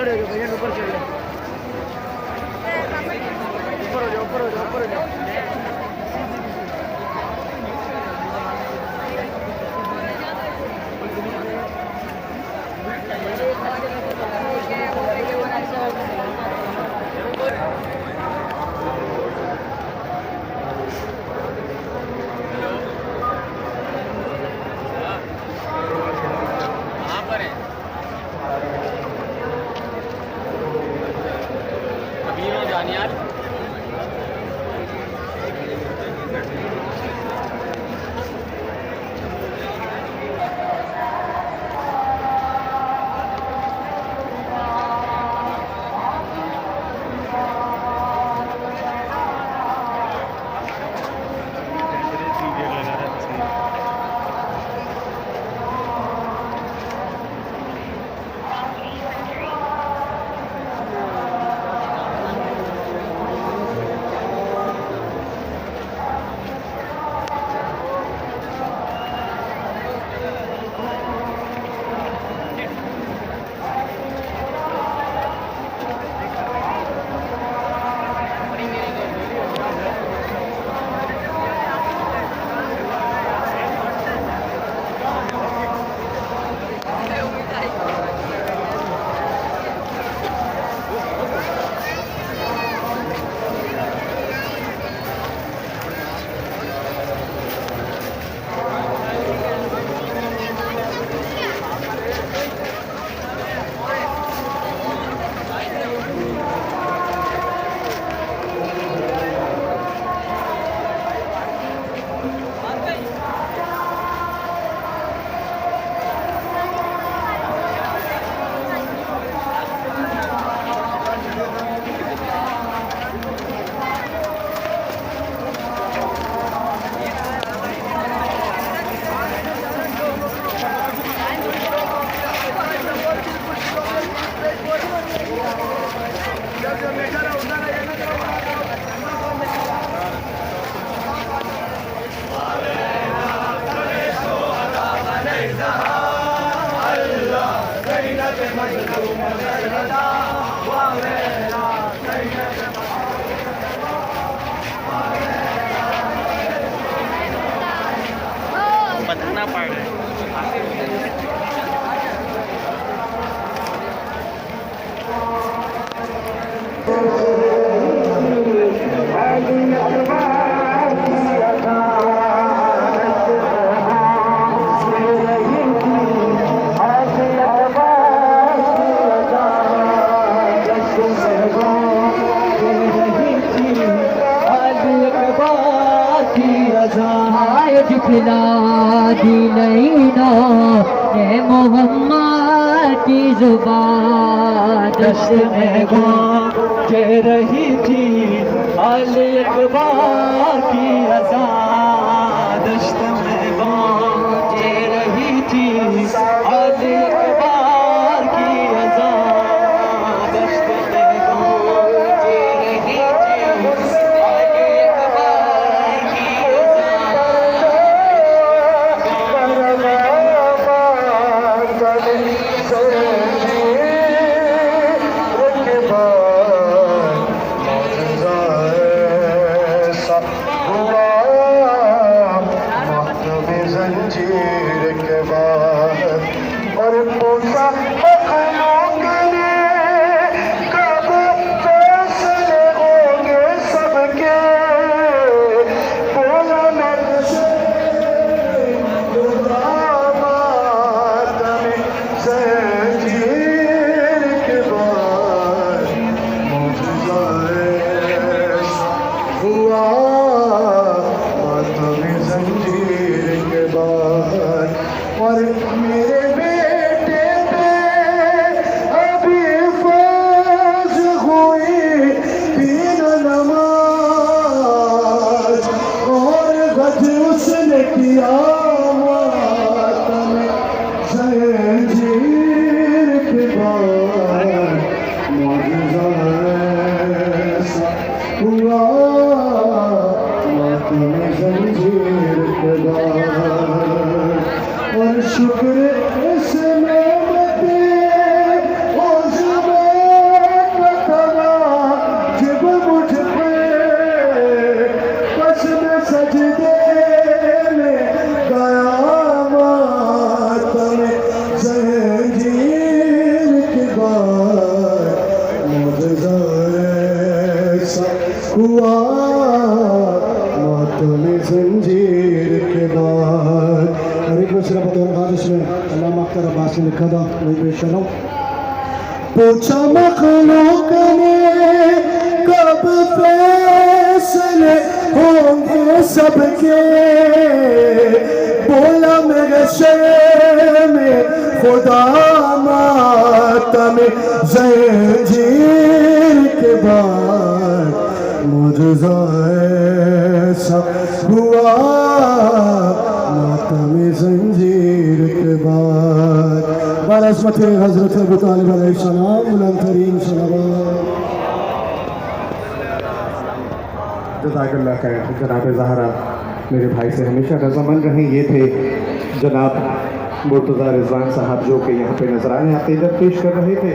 ऊपर हो जाओ भैया, ऊपर चलो, ऊपर हो जाओ, ऊपर हो जाओ, ऊपर हो जाओ। बताना पड़ रहा है। खिला दी नैना ने मोहम्मद की जुबान दस्त में गूंज रही थी अली अकबर की अज़ान दस्त में गूंज रही थी अली अकबर की अज़ान दस्त में गूंज रही थी अली अकबर की और मेरे बेटे पे अभी फर्ज हुई तीन नमाज और गज उसने किया मातम जंजीर के बाद मौजूदा ऐसा हुआ मातम जंजीर के बाद और शुक्र इस नेमत सजदे में क़यामत में ज़ंजीर के बाद मुझे ऐसा हुआ मौत में ज़ंजीर के बाद। और एक दूसरा बतौर बारिश में अल्लामा अख्तर अब्बास ने लिखा था, वही पेश कर रहा हूँ। पूछा मखलूक ने कब फैसले होंगे सबके, बोला मेरे शहर में खुदा मातम ज़ंजीर के बाद मुझे ऐसा हुआ मातम ज़ंजीर के बाद। बारहमत हज़रत अबू तालिब अलैहिस्सलाम बुलंद तरीन सलावत। जज़ाकल्लाह खैर। जनाब ज़हरा मेरे भाई से हमेशा रज़ामंद रहे। ये थे जनाब मुर्तज़ा रिज़वान साहब जो कि यहाँ पे नजराने अक़ीदत पेश कर रहे थे,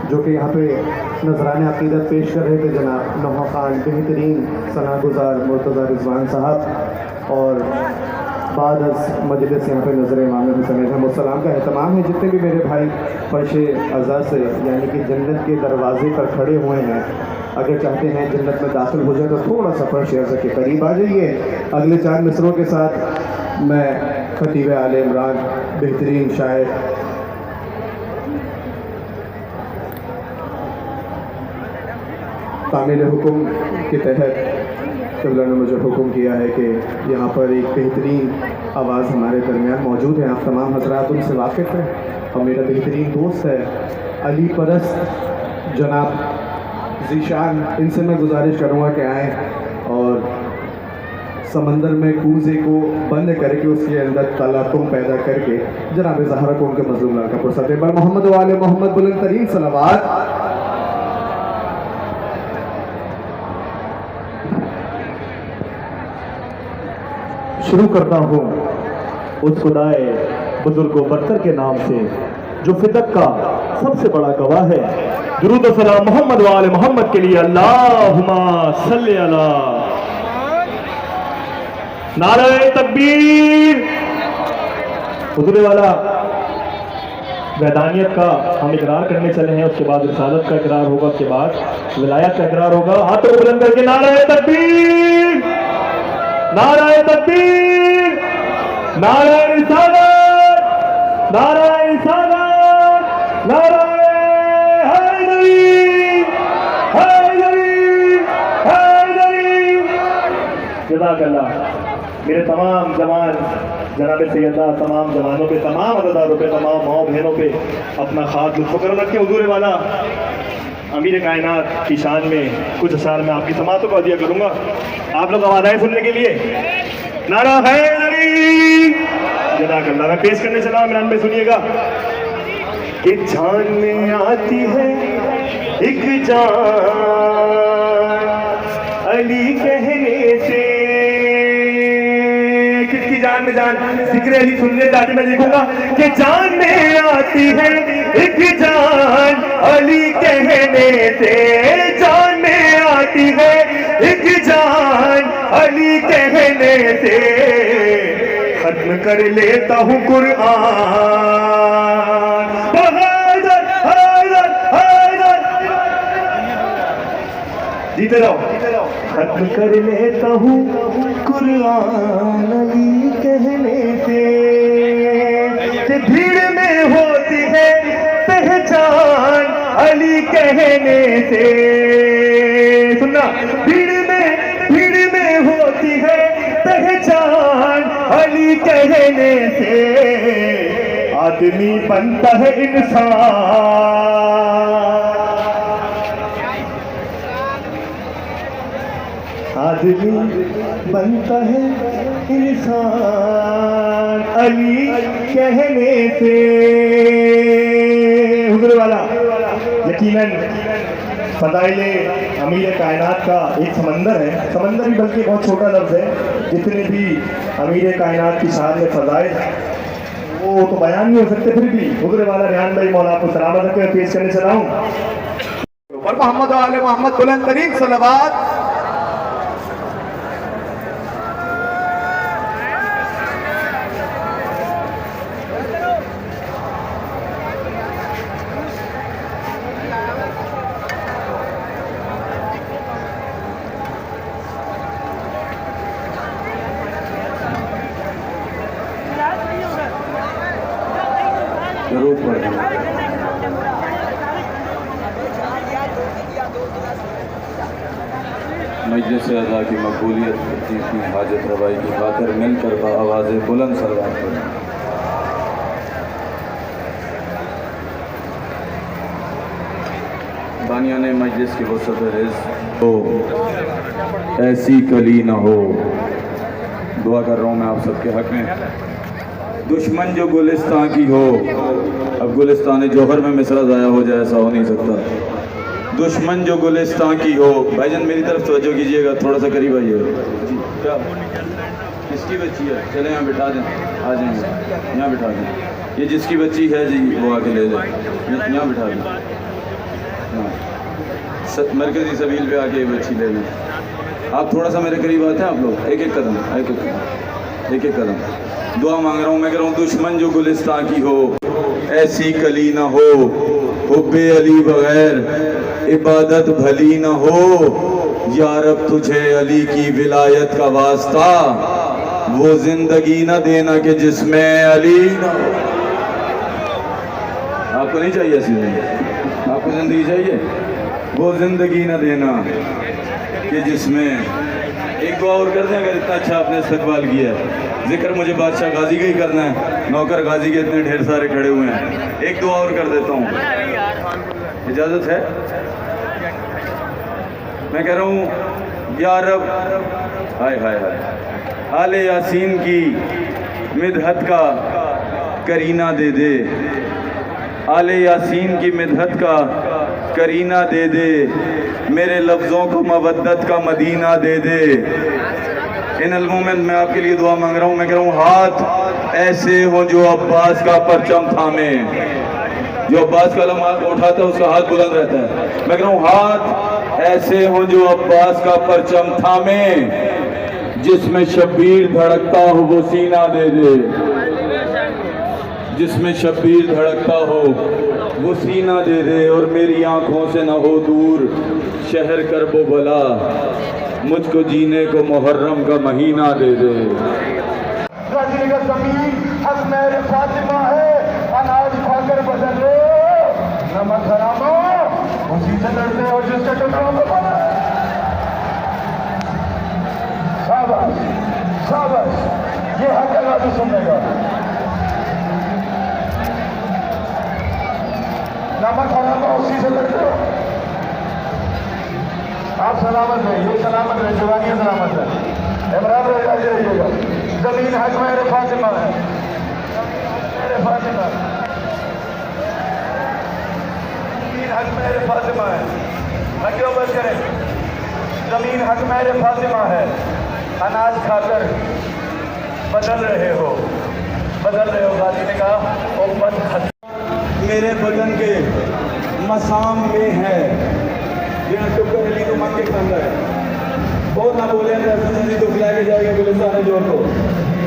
जो कि यहाँ पे नजराने अक़ीदत पेश कर रहे थे जनाब नौहा खान बेहतरीन सनागुज़ार मुर्तज़ा रिज़वान साहब। और बाद मजलिस यहाँ पे नज़र इमाम हुसैन अलैहिस्सलाम का एहतमाम है। जितने भी मेरे भाई फर्शे अज़ा से यानी कि जन्नत के दरवाजे पर खड़े हुए हैं, अगर चाहते हैं जन्नत में दाखिल हो जाए तो थोड़ा सा फर्शे अज़ा के करीब आ जाइए। अगले 4 मिसरों के साथ मैं खतीब आले इमरान बेहतरीन शायर तामील हुक्म के तहत अल्लाह ने मुझे हुक्म किया है कि यहाँ पर एक बेहतरीन आवाज़ हमारे दरमियान मौजूद है। आप तमाम हज़रात उनसे वाकिफ़ हैं और मेरा बेहतरीन दोस्त है अली परस्त जनाब ज़ीशान। इनसे मैं गुजारिश करूँगा कि आएँ और समंदर में कूज़े को बंद करके उसके अंदर तलाक़ुम पैदा करके जनाब ज़हरा को उनके मज़लूम लाल का पुरसा दे। बर मोहम्मद वाले मोहम्मद बुलंद तरीन सलावत। शुरू करता हूँ उस खुदाए बुजुर्ग बरतर के नाम से जो फिदक का सबसे बड़ा गवाह है। दुरूद और सलाम मोहम्मद वाले मोहम्मद के लिए। अल्लाहुम्मा सल्ली अला। नारे तकबीर। हुजूर वाला वैदानियत का हम इकरार करने चले हैं, उसके बाद रिसालत का इकरार होगा, उसके बाद विलायत का इकरार होगा। हाथों बुलंद करके नारे तकबीर, नारे तकबीर, नारे रिसालत, नारे रिसालत, नारे हैदरी, हैदरी, हैदरी। जज़ाकल्लाह। मेरे तमाम जवान जनाब सैयदा तमाम जवानों पे, तमाम अज़ादारों पे, तमाम माओ बहनों पे अपना खास शुक्र रखे। हुजूर वाला अमीर कायनात की शान में कुछ अशार में आपकी समातों को अदिया करूँगा। आप लोग आवाज़ें सुनने के लिए नारा हैदरी। जज़ाकल्लाह। मैं पेश करने चला इमरान में, सुनिएगा कि जान में आती है एक जान अली कहने से। किसकी जान में जान? जिक्र अली सुनने जाते मैं देखूंगा कि जान में आती है एक जान अली कहने से। जान में आती है एक जान अली कहने से। खत्म कर लेता हूँ कुरान। हैदर, हैदर, हैदर। जीते रहो। खत्म कर लेता हूँ कुरान अली कहने से। भीड़ में होती है पहचान अली कहने से। सुनना, भीड़ में होती है पहचान अली कहने से। आदमी बनता है इंसान, आदमी बनता है इंसान अली कहने से। हुजूर वाला यकीनन फ़ज़ाइले अमीर कायनात का एक समंदर है। समंदर ही बल्कि बहुत छोटा लफ्ज़ है। जितने भी अमीर कायनात की शान में फ़ज़ाइल वो तो बयान नहीं हो सकते, फिर भी हुजूर वाला रेहान भाई मौला को सलामत रखे पेश करने चला हूँ। मोहम्मद व आले मोहम्मद बुलंद तरीन सलावत। जरूर पढ़ें। मजलिस अदा की मकबूलियत करती अपनी हाजत रवाई की खातिर मिलकर आवाज़ बुलंद सलवात करें। बानियान मजलिस की वसत रिज़्क़ हो ऐसी कली न हो। दुआ कर रहा हूँ मैं आप सबके हक़ में। दुश्मन जो गुलिस्तान की हो, अब गुलिस्तान जौहर में मिसरा ज़ाया हो जाए ऐसा हो नहीं सकता। दुश्मन जो गुलिस्तान की हो, भाईजान मेरी तरफ तवज्जो कीजिएगा, थोड़ा सा करीब आइए। क्या किसकी बच्ची है? चले यहाँ बिठा दें, आ जाएंगे यहाँ बिठा दें। ये जिसकी बच्ची है जी वो आके ले जाए, यहाँ बिठा दें। हाँ मरकज़ी सबील पे आके ये बच्ची ले लें। आप थोड़ा सा मेरे करीब आते हैं आप लोग, एक एक कदम एक एक कदम एक एक कदम। दुआ मांग रहा हूँ मैं, कह रहा हूँ दुश्मन जो गुलिस्तान की हो ऐसी कली ना हो। हुब्बे अली बगैर इबादत भली न हो। या रब तुझे अली की विलायत का वास्ता वो जिंदगी न देना कि जिसमें अली न हो। आपको नहीं चाहिए ऐसी जिंदगी? आपको जिंदगी चाहिए? वो जिंदगी न देना कि जिसमें। एक दुआ और कर दें अगर इतना अच्छा आपने इस्तकबाल किया है। जिक्र मुझे बादशाह गाजी का ही करना है, नौकर गाजी के इतने ढेर सारे खड़े हुए हैं। एक दुआ और कर देता हूँ, इजाज़त है? मैं कह रहा हूँ या रब, हाय हाय हाय, आले यासीन की मिदहत का करीना दे दे। आले यासीन की मिदहत का करीना दे दे। मेरे लफ्ज़ों को मवद्दत का मदीना दे दे। इन अलमोमेंट मैं आपके लिए दुआ मांग रहा हूँ। मैं कह रहा हूँ हाथ ऐसे हो जो अब्बास का परचम थामे। जो अब्बास का लम्हा उठाता है उसका हाथ बुलंद रहता है। मैं कह रहा हूँ हाथ ऐसे हो जो अब्बास का परचम थामे। जिसमें शब्बीर धड़कता हो वो सीना दे दे। जिसमें शब्बीर धड़कता हो वो सीना दे दे। और मेरी आंखों से न हो दूर शहर करबो बला। मुझको जीने को मुहर्रम का महीना दे दे। ज़मीन हक मेरे फातिमा है, अनाज खाकर बदल लो नमक हरामो। उसी से लड़ते हो जिसके टुकड़ों को बना। शाबाश शाबाश, ये हक अल्लाह भी सुनेगा। नमक हरामो उसी से लड़ते हो। आप सलामत है, ये सलामत है, जवानियाँ सलामत है। इमरान रहिएगा। जमीन हक मेरे फातिमा है, मेरे फातिमा। जमीन हक मेरे फातिमा है। मैं क्यों बस करें? जमीन हक मेरे फातिमा है। अनाज खाकर बदल रहे हो, बदल रहे हो। गाजी ने कहा उम्मत मेरे बदन के मसाम में है। अली तो मांग के खाना है। बहुत ना बोले तो खिला के जाएगा गुलिस्तान जोर को।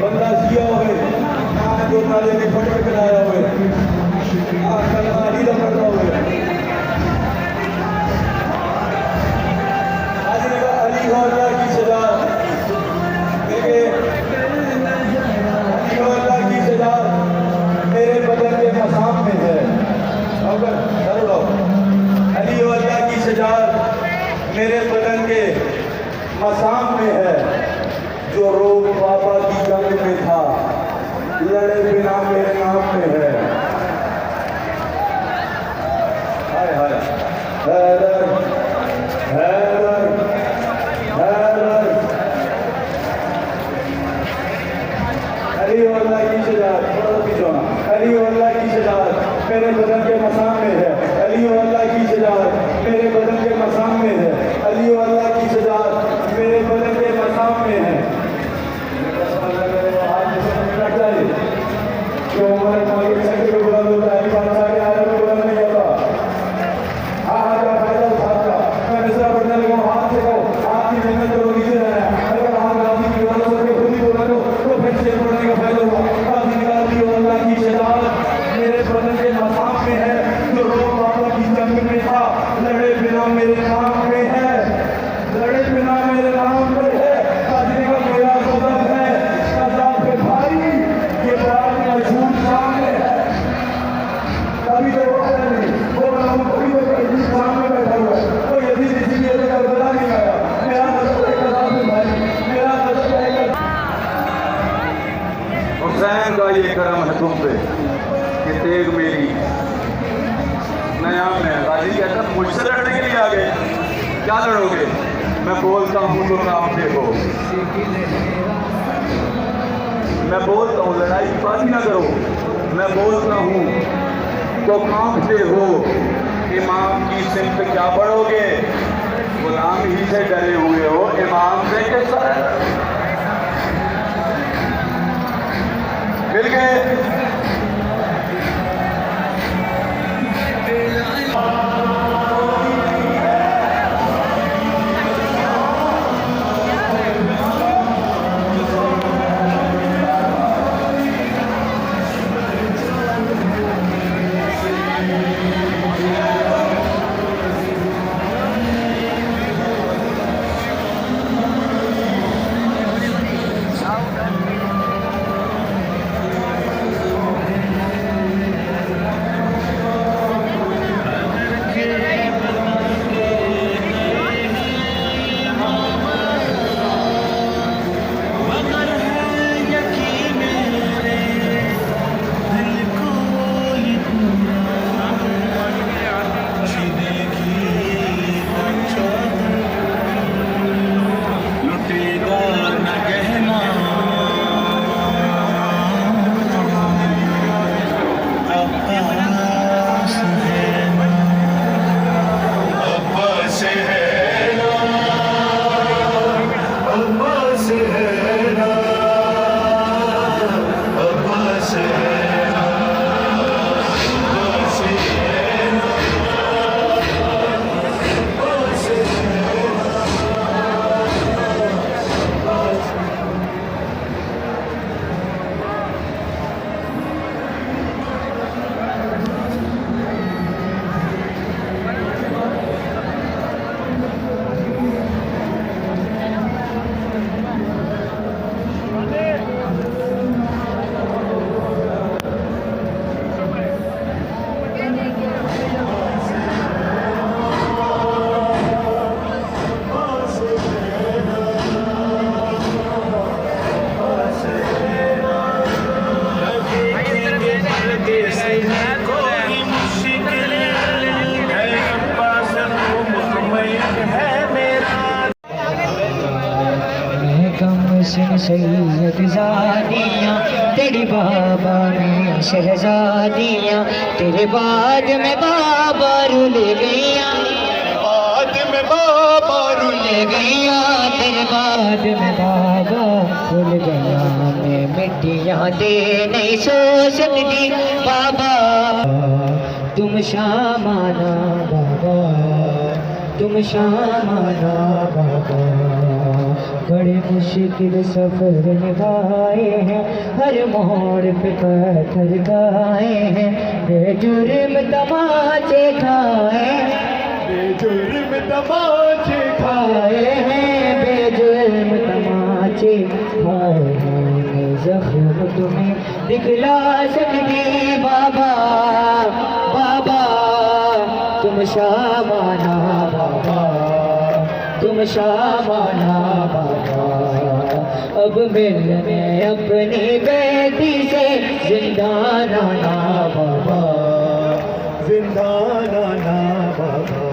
बंदा सिया हुए जो नाले में फटक कराया हुए अली पड़ रहा हुए। आज अली हो अल्लाह की सजा। अल्लाह की सजा मेरे बदन के मसाम में है। अली हो अल्लाह की सजा मेरे बदन के मसाम में है। जो रोग बाबा की जंग में था लड़े बिना मेरे नाम में है। हाय हाय हैदर हैदर हैदर। अली अल्लाह की सजा, अली अल्लाह की सजा मेरे बदन के मसाम में है। अली अल्लाह की सजा मेरे बदन के मसाम में है। अली अल्लाह की सजा मेरे बदन के मसाम में है। जो हमारे मालिक से बुलंद होता है, बादशाह के आलम में बुलंद नहीं होता। हाँ हाँ, फायदा उठाता मैं बोलता हूँ तो कांपते हो, मैं बोलता हूँ लड़ाई की बात ही ना करो, मैं बोलता हूँ तो कांपते हो। इमाम की सिमत क्या पढ़ोगे, गुलाम ही से डरे हुए हो, इमाम से कैसा मिल गए। सैयद ज़ादियाँ तेरी बाबा में शहजादियाँ, तेरे बाद में बाबा रुल गईया, बाद में बाबा रुल गईया, तेरे बाद में बाबा रुल गया। मैं मिट्टियाँ दे नहीं सो सकती बाबा, तुम शामाना बाबा, तुम शामाना बाबा। बड़े मुश्किल सफर निभाए हैं, हर मोड़ पे पत्थर खाए हैं, बेजुर्म तमाचे खाए, बेजुर्म तमाचे खाए हैं, बेजुर्म तमाचे खाए हैं। जख्म तुम्हें दिखला सकती बाबा, बाबा तुम शामाना बाबा, तुम शामाना बाबा। अब मिलने अपनी बेटी से जिंदान आना बाबा, जिंदान आना बाबा।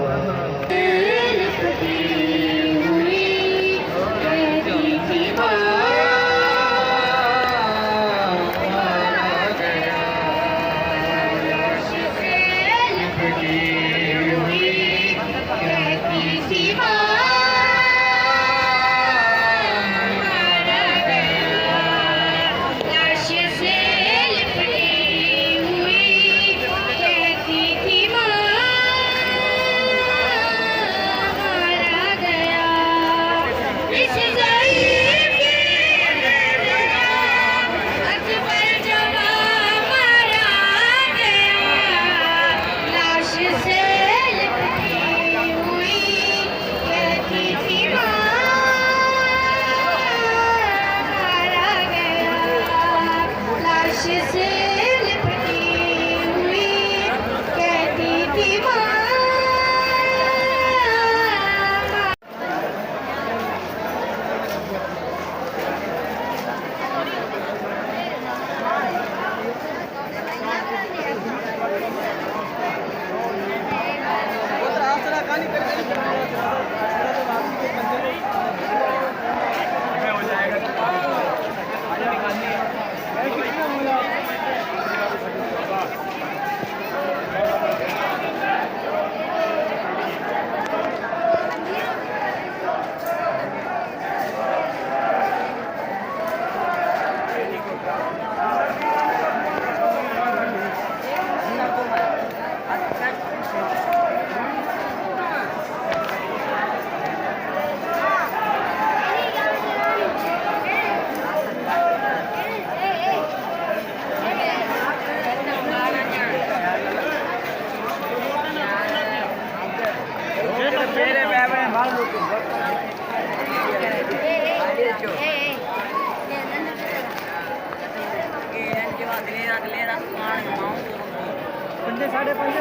पंजे साढ़े पंजे